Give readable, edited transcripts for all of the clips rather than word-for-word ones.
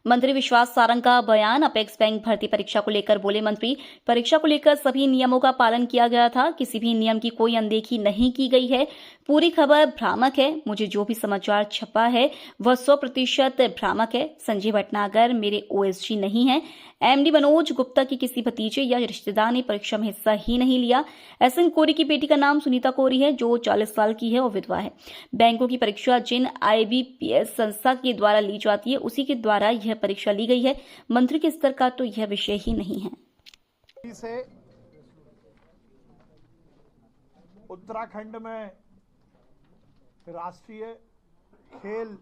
मंत्री विश्वास सारंग का बयान। अपेक्स बैंक भर्ती परीक्षा को लेकर बोले मंत्री, परीक्षा को लेकर सभी नियमों का पालन किया गया था, किसी भी नियम की कोई अनदेखी नहीं की गई है। पूरी खबर भ्रामक है। मुझे जो भी समाचार छपा है वह 100% भ्रामक है। संजय भटनागर मेरे ओएसजी नहीं है। एमडी मनोज गुप्ता की किसी भतीजे या रिश्तेदार ने परीक्षा में हिस्सा ही नहीं लिया। एसएन कोरी की बेटी का नाम सुनीता कोरी है, जो 40 साल की है और विधवा है। बैंकों की परीक्षा जिन आईबीपीएस संस्था के द्वारा ली जाती है, उसी के द्वारा यह परीक्षा ली गई है। मंत्री के स्तर का तो यह विषय ही नहीं है। से उत्तराखंड में राष्ट्रीय खेल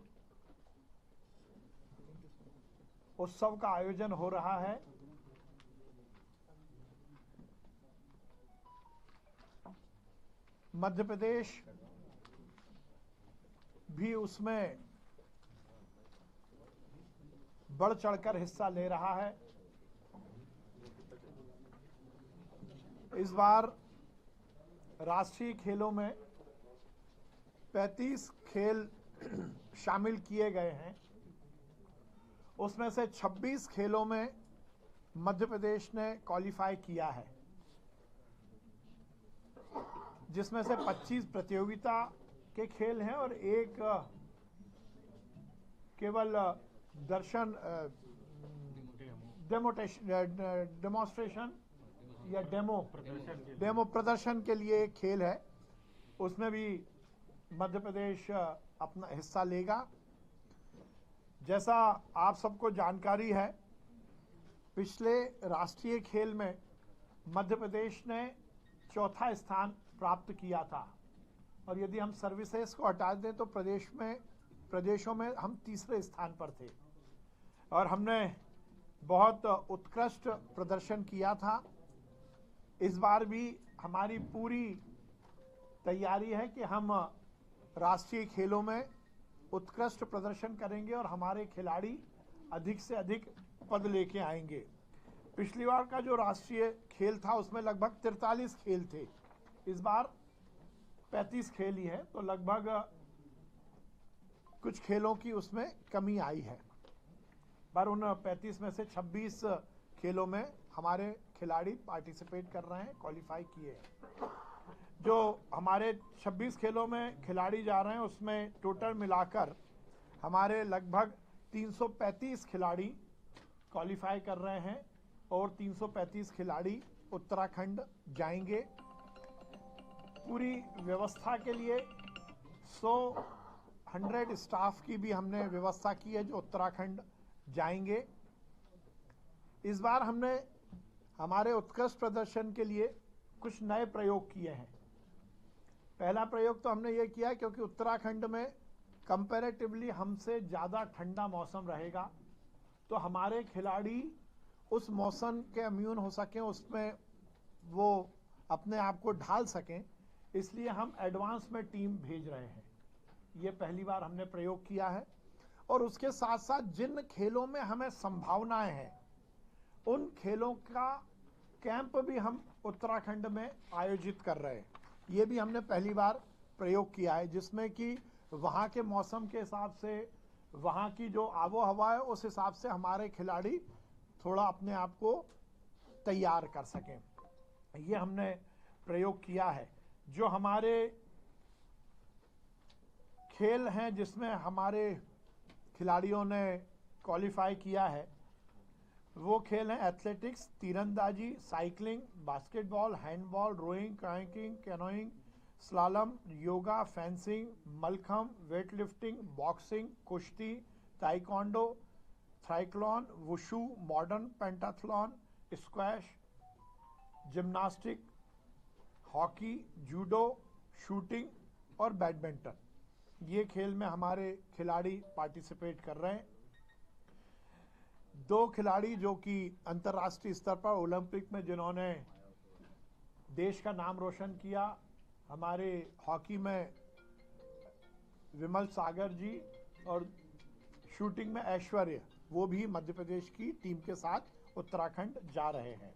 उत्सव का आयोजन हो रहा है। मध्य प्रदेश भी उसमें बढ़ चढ़कर हिस्सा ले रहा है। इस बार राष्ट्रीय खेलों में 35 खेल शामिल किए गए हैं। उसमें से 26 खेलों में मध्य प्रदेश ने क्वालिफाई किया है, जिसमें से 25 प्रतियोगिता के खेल हैं और एक केवल डेमोस्ट्रेशन या डेमो प्रदर्शन के लिए एक खेल है। उसमें भी मध्य प्रदेश अपना हिस्सा लेगा। जैसा आप सबको जानकारी है, पिछले राष्ट्रीय खेल में मध्य प्रदेश ने चौथा स्थान प्राप्त किया था, और यदि हम सर्विसेज को हटा दें तो प्रदेशों में हम तीसरे स्थान पर थे और हमने बहुत उत्कृष्ट प्रदर्शन किया था। इस बार भी हमारी पूरी तैयारी है कि हम राष्ट्रीय खेलों में उत्कृष्ट प्रदर्शन करेंगे और हमारे खिलाड़ी अधिक से अधिक पद लेके आएंगे। पिछली बार का जो राष्ट्रीय खेल था उसमें लगभग 43 खेल थे, इस बार 35 खेल ही है, तो लगभग कुछ खेलों की उसमें कमी आई है। पर उन 35 में से 26 खेलों में हमारे खिलाड़ी पार्टिसिपेट कर रहे हैं, क्वालिफाई किए हैं। जो हमारे 26 खेलों में खिलाड़ी जा रहे हैं उसमें टोटल मिलाकर हमारे लगभग 335 खिलाड़ी क्वालिफाई कर रहे हैं और 335 खिलाड़ी उत्तराखंड जाएंगे। पूरी व्यवस्था के लिए 100 स्टाफ की भी हमने व्यवस्था की है जो उत्तराखंड जाएंगे। इस बार हमने हमारे उत्कृष्ट प्रदर्शन के लिए कुछ नए प्रयोग किए हैं। पहला प्रयोग तो हमने ये किया क्योंकि उत्तराखंड में कंपैरेटिवली हमसे ज़्यादा ठंडा मौसम रहेगा, तो हमारे खिलाड़ी उस मौसम के इम्यून हो सकें, उसमें वो अपने आप को ढाल सकें, इसलिए हम एडवांस में टीम भेज रहे हैं। ये पहली बार हमने प्रयोग किया है। और उसके साथ साथ जिन खेलों में हमें संभावनाएं हैं उन खेलों का कैंप भी हम उत्तराखंड में आयोजित कर रहे हैं। ये भी हमने पहली बार प्रयोग किया है, जिसमें कि वहाँ के मौसम के हिसाब से, वहाँ की जो आबो हवा है उस हिसाब से हमारे खिलाड़ी थोड़ा अपने आप को तैयार कर सकें। ये हमने प्रयोग किया है। जो हमारे खेल हैं जिसमें हमारे खिलाड़ियों ने क्वालिफाई किया है, वो खेल हैं एथलेटिक्स, तीरंदाजी, cycling, basketball, handball, rowing, kayaking, canoeing, slalom, yoga, fencing, mallakhamb, weightlifting, boxing, कुश्ती, taekwondo, cyclone, wushu, modern pentathlon, squash, gymnastic, hockey, judo, shooting और बैडमिंटन। ये खेल में हमारे खिलाड़ी पार्टिसिपेट कर रहे हैं। 2 खिलाड़ी जो कि अंतर्राष्ट्रीय स्तर पर ओलंपिक में जिन्होंने देश का नाम रोशन किया, हमारे हॉकी में विमल सागर जी और शूटिंग में ऐश्वर्य, वो भी मध्य प्रदेश की टीम के साथ उत्तराखंड जा रहे हैं।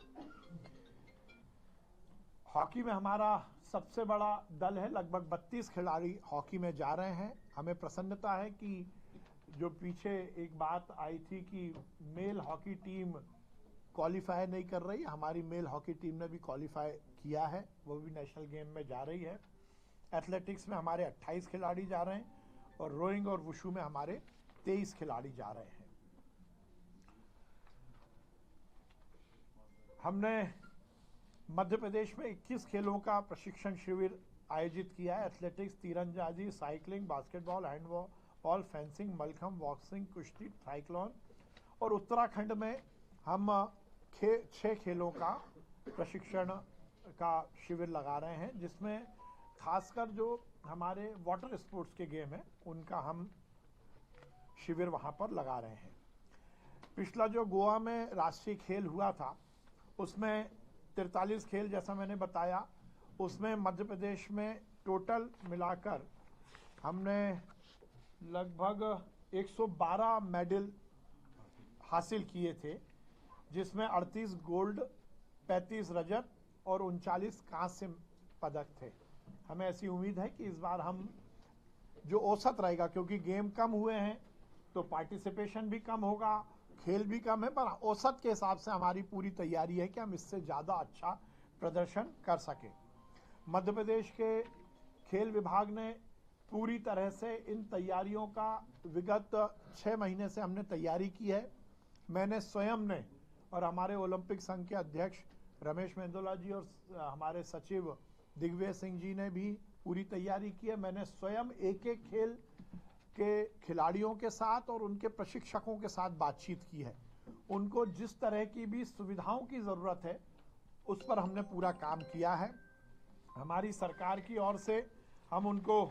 हॉकी में हमारा सबसे बड़ा दल है, लगभग 32 खिलाड़ी हॉकी में जा रहे हैं। हमें प्रसन्नता है कि जो पीछे एक बात आई थी कि मेल हॉकी टीम क्वालिफाई नहीं कर रही, हमारी मेल हॉकी टीम ने भी क्वालिफाई किया है, वो भी नेशनल गेम में जा रही है। एथलेटिक्स में हमारे 28 खिलाड़ी जा रहे हैं और रोइंग और वुशु में हमारे 23 खिलाड़ी जा रहे हैं। हमने मध्य प्रदेश में 21 खेलों का प्रशिक्षण शिविर आयोजित किया है। एथलेटिक्स, तीरंदाजी, cycling, basketball, handball, fencing, mallakhamb, boxing, कुश्ती, ट्राइक्लोन। और उत्तराखंड में हम 6 खेलों का प्रशिक्षण का शिविर लगा रहे हैं, जिसमें खासकर जो हमारे वाटर स्पोर्ट्स के गेम हैं उनका हम शिविर वहां पर लगा रहे हैं। पिछला जो गोवा में राष्ट्रीय खेल हुआ था उसमें 43 खेल, जैसा मैंने बताया, उसमें मध्य प्रदेश में टोटल मिलाकर हमने लगभग 112 मेडल हासिल किए थे, जिसमें 38 गोल्ड, 35 रजत और 39 कांस्य पदक थे। हमें ऐसी उम्मीद है कि इस बार हम जो औसत रहेगा, क्योंकि गेम कम हुए हैं तो पार्टिसिपेशन भी कम होगा, खेल भी कम है, पर औसत के हिसाब से हमारी पूरी तैयारी है कि हम इससे ज़्यादा अच्छा प्रदर्शन कर सकें। मध्य प्रदेश के खेल विभाग ने पूरी तरह से इन तैयारियों का विगत 6 महीने से हमने तैयारी की है। मैंने स्वयं ने और हमारे ओलंपिक संघ के अध्यक्ष रमेश मेंदोला जी और हमारे सचिव दिग्विजय सिंह जी ने भी पूरी तैयारी की है। मैंने स्वयं एक एक खेल के खिलाड़ियों के साथ और उनके प्रशिक्षकों के साथ बातचीत की है। उनको जिस तरह की भी सुविधाओं की ज़रूरत है उस पर हमने पूरा काम किया है। हमारी सरकार की ओर से हम उनको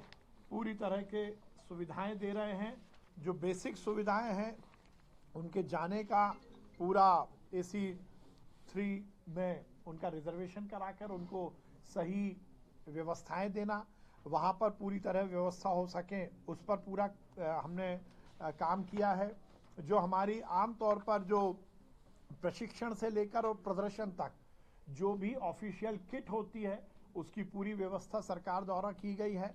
पूरी तरह के सुविधाएं दे रहे हैं। जो बेसिक सुविधाएं हैं, उनके जाने का पूरा AC 3 में उनका रिजर्वेशन कराकर उनको सही व्यवस्थाएं देना, वहाँ पर पूरी तरह व्यवस्था हो सके उस पर पूरा हमने काम किया है। जो हमारी आम तौर पर जो प्रशिक्षण से लेकर और प्रदर्शन तक जो भी ऑफिशियल किट होती है उसकी पूरी व्यवस्था सरकार द्वारा की गई है।